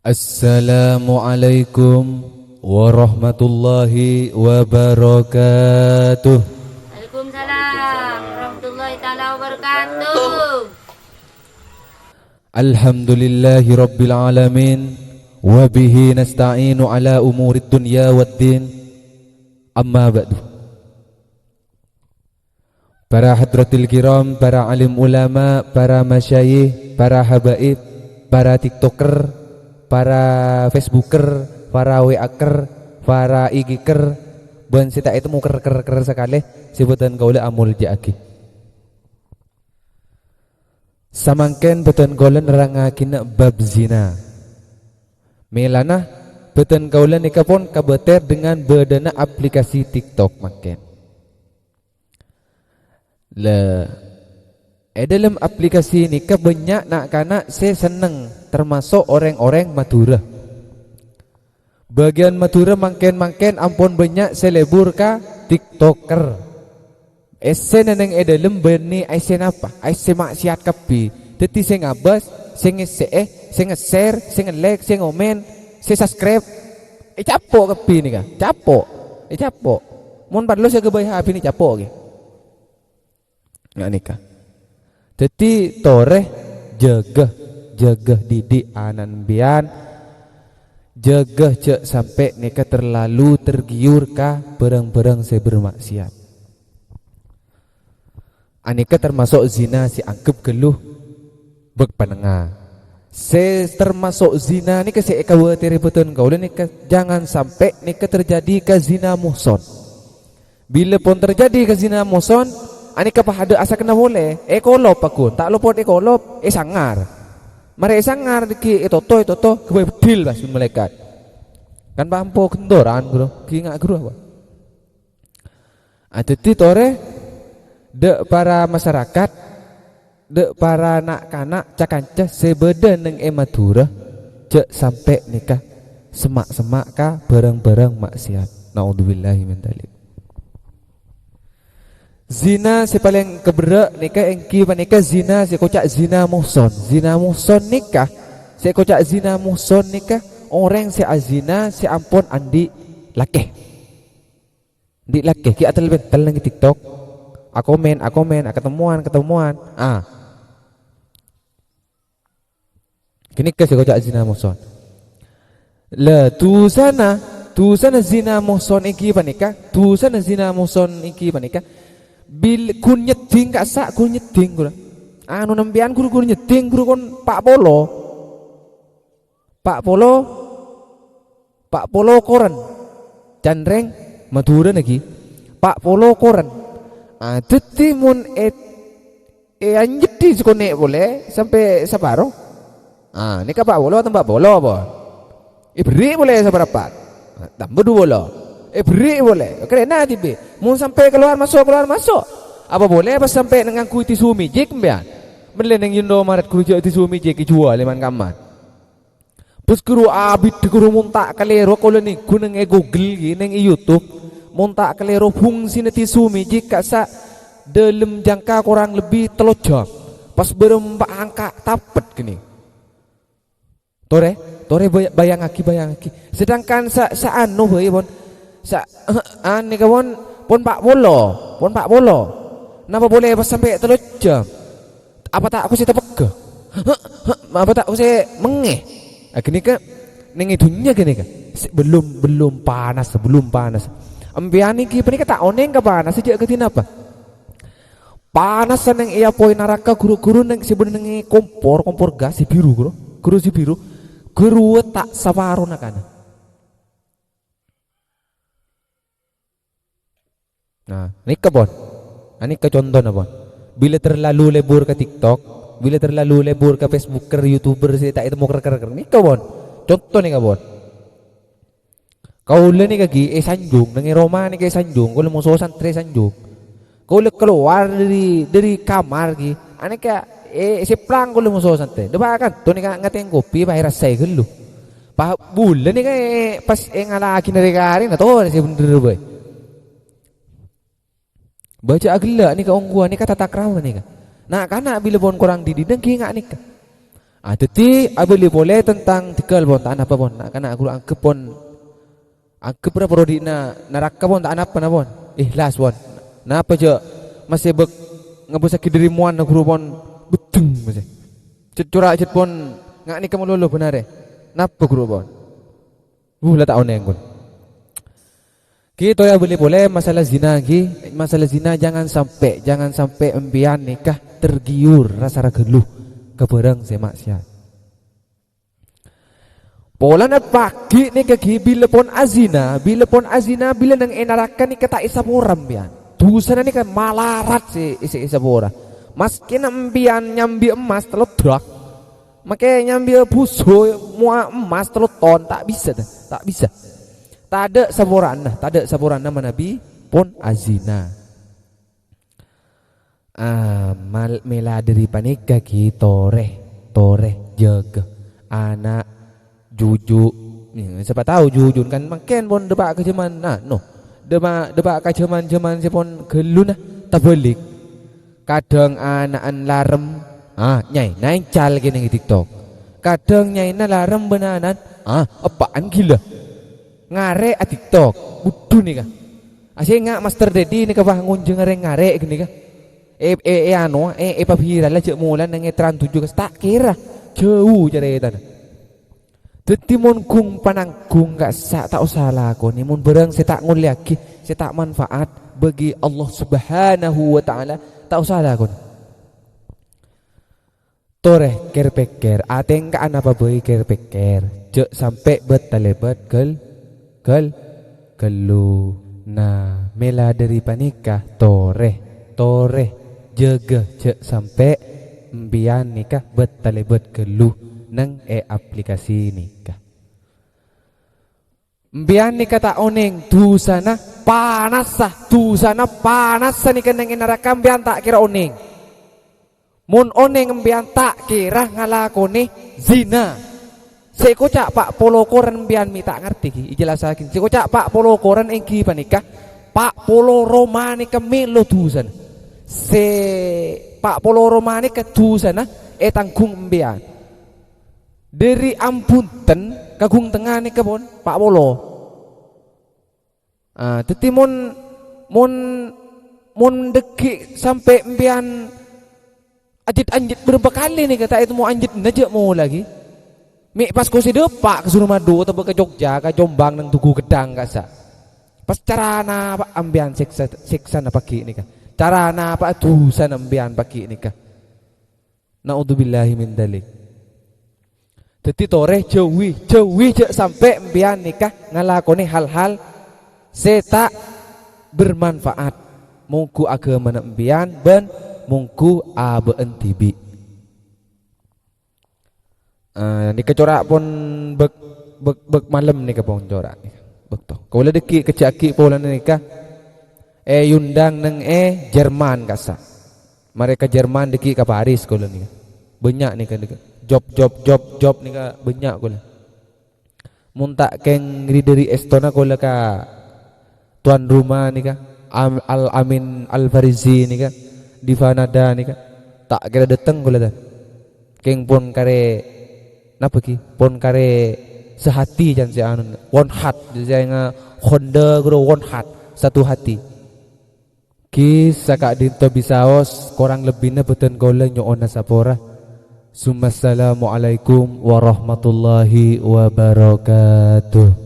Assalamualaikum warahmatullahi wabarakatuh. Waalaikumsalam warahmatullahi taala wabarakatuh. Alhamdulillahi rabbil alamin wa bihi nasta'inu ala umurid dunya waddin. Amma ba'du. Para hadratil kiram, para alim ulama, para masyayikh, para habaib, para tiktoker, para facebooker, para WA-ker, para IG-ker, ban sita itu mau ker sekali sebutan kaula amul jaaki. Samangken beton kaula nerangakin bab zina. Melana beton kaula nikapun kabeter dengan bedana aplikasi TikTok maken. Dalam aplikasi ini banyak nak kana saya seneng termasuk orang-orang Madura. Bagian Madura mangken ampun banyak selebur ka TikToker. Ese neneng dalam beni ese apa? Ese maksiat kapi. Dadi saya ngabas, saya nge-share, saya nge-like, saya ngomen, saya subscribe. Capok kapi ni ka? Capok. Mun padlo saya kebayah api ni capok ge. Nggak nikah. Jadi toreh jaga didik anan bian, jaga cek sampai nikah terlalu tergiur kah barang-barang saya bermaksiat. Anika termasuk zina si angkep geluh bek panengah. Se termasuk zina nika si khawatir betul kau nikah jangan sampai nikah terjadi ke zina muhson. Bila pun terjadi ke zina muhson, anika pahada asa kena boleh kolop aku tak luput kolop sangar mare sangar ki toto kebedil bas malaikat kan pampo kendoran guru ki ngak guru apa ateti tore de para masyarakat de para anak-anak cakanca sebeda neng Madura cek sampai nikah semak-semak ka barang-barang maksiat naudzubillahi min dzalik. Zina si paling keberak nikah engki panika zina si kocak zina muhson nikah si kocak zina muhson nikah orang si azina si ampun andi lakeh ki atal bental nang TikTok aku men ketemuan kini ke si kocak zina muhson la tu sana zina muhson iki panika bil kun nyeting kak sak kun nyeting guru anu nembian guru nyeting guru kon pak polo koran candreng Madura lagi pak polo koran teti mun anjeti sekone boleh sampai separo ini pak polo atau pak polo apa beri boleh seberapa tambah 2 bolo beri boleh kerana tiba mau sampai keluar masuk apa boleh pas sampai dengan ku tisu mijik mbian melen yang Indo Maret kuruja tisu mijik jual leman kamar bus guru abid guru muntak kalero kalau ni guneng Google gi neng YouTube muntak kalero fungsi tisu mijik kak sa dalam jangka kurang lebih 3 jam pas berempat angka tapet gini tore bayang aki sedangkan sa anu bae bon ani kawan pon pak polo napa boleh pas sampai 3 jam apa tak aku sih tepega apa tak aku sih mengeh gini ke ning idunya gini ke belum panas ambiani ki pani tak oneng ka panas sejak ketin apa panas nang iya poin neraka guru-guru nang sebenarnya kompor gas si biru guru tak sabaron nakana. Nah, nikah bon. Ini ke contoh na bon. Bila terlalu lebur ke TikTok, bila terlalu lebur ke Facebooker, YouTuber sih tak itu mau ker nikah bon. Contoh nih bon. Kau le nih kaki Sanjung, nengi Roma nih Sanjung, kau le mau santri Sanjung. Kau le keluar dari kamar ki, ane kayak si plang kau le mau santri. Depa kan, tuh nih ngatain kopi, pak rasa gelu. Pak bulan nih kayak pas ngalaki dari karin, atau sih bener boy. Baca agila ni ka ongguan ni ka tatakraw ni ka. Nah kana bila bon korang didideng ki ngak ni ka. Teti abeli boleh tentang tikal pon tak apa pon. Nak kana aku angkep pon. Angkep pura prodi na neraka pon tak apa na pon. Ikhlas pon. Napa je masih ngebusaki diri muan aku pon betung masih. Curak cet pon ngak ni kamu lolo benar napa guru pon. Lah tak oneng pon. Kita ya boleh masalah zina ki, masalah zina jangan sampai embian nikah tergiur rasa geluh keberang semaksiat. Pola na pagi ni kaki bila pon azina bila nang enarakan ni kata isa poram bian. Tusan ni kan malarat si isa pora. Maski nambian nyambi emas telur drak. Make nyambi buso mua emas telur ton tak bisa. Tak ada saboran nama Nabi pon azina. Mela dari panika ki toreh jaga anak juju ni siapa tahu jujun kan makin pon debak kejaman debak kejaman si pon gelun tak balik kadang anaan larem nyai cal gini di TikTok kadang nyai na larem benanan apaan gila ngare a TikTok budu nih kah asyik ngak Master Dedi ni kah bangun je ngare gini kah pabira lah cek mulan nang etran 7 tak kira jauh jaretan. Dadi mun kung pananggung gak tak usah lakon mun berang saya tak ngul lagi saya tak manfaat bagi Allah Subhanahu wa taala tak usah lakon. Toreh ker-peker ateng ka ana baboy ker-peker cek sampai betalebet gelu nah mela dari panikah toreh jaga cek sampai mbian nikah betalebet geluh nang aplikasi nikah. Mbian nikah tak oneng tu sana panas nikah nang neraka mbian tak kira oneng. Mun oneng mbian tak kira ngalakone zina. Sekocak Pak Polo koran mbian mi tak ngerti ki ijelasakin. Sekocak Pak Polo koran engki panikah Pak Polo Romani kemelo tu sana. Se Pak Polo Romani ketu sana tanggung mbian dari ampunten kagung tengah ni kebon Pak Polo teti mon deki sampai mbian anjit berapa kali nih kata itu mau anjit najak mau lagi mi pas ko si depak ke Suramadu atau ke Jogja ke Jombang nang Tugu Gedang kasa pas carana Pak ambian siksa na pagi nih kah carana apa dosa nambian pagi nikah. Naudzubillahi min dalik. Dadi toreh jauhi cek sampai mbian nikah ngalakoni hal-hal setak bermanfaat. Mungku agama mbian ben mungku abeen tibi. Nikah corak pun bek malam nikah pun corak. Bek to. Kalau deki kecaki pola nikah yundang neng Jerman kasa. Mereka Jerman deki ke Paris kalau ni. Banyak nih kan job nih kan banyak kalau. Muntak keng dari Estonia kalau ka tuan rumah nih kan Amin Al-Farizi nih kan di Kanada nih kan tak kira datang kalau dah. Keng pon kare napa ki? Pon kare sehati jangan si anu one heart jadi nga Honda guru one heart satu hati. Kisah kak dinto bisaos korang lebihnya beten goleng nyoona sapora. Assalamualaikum warahmatullahi wabarakatuh.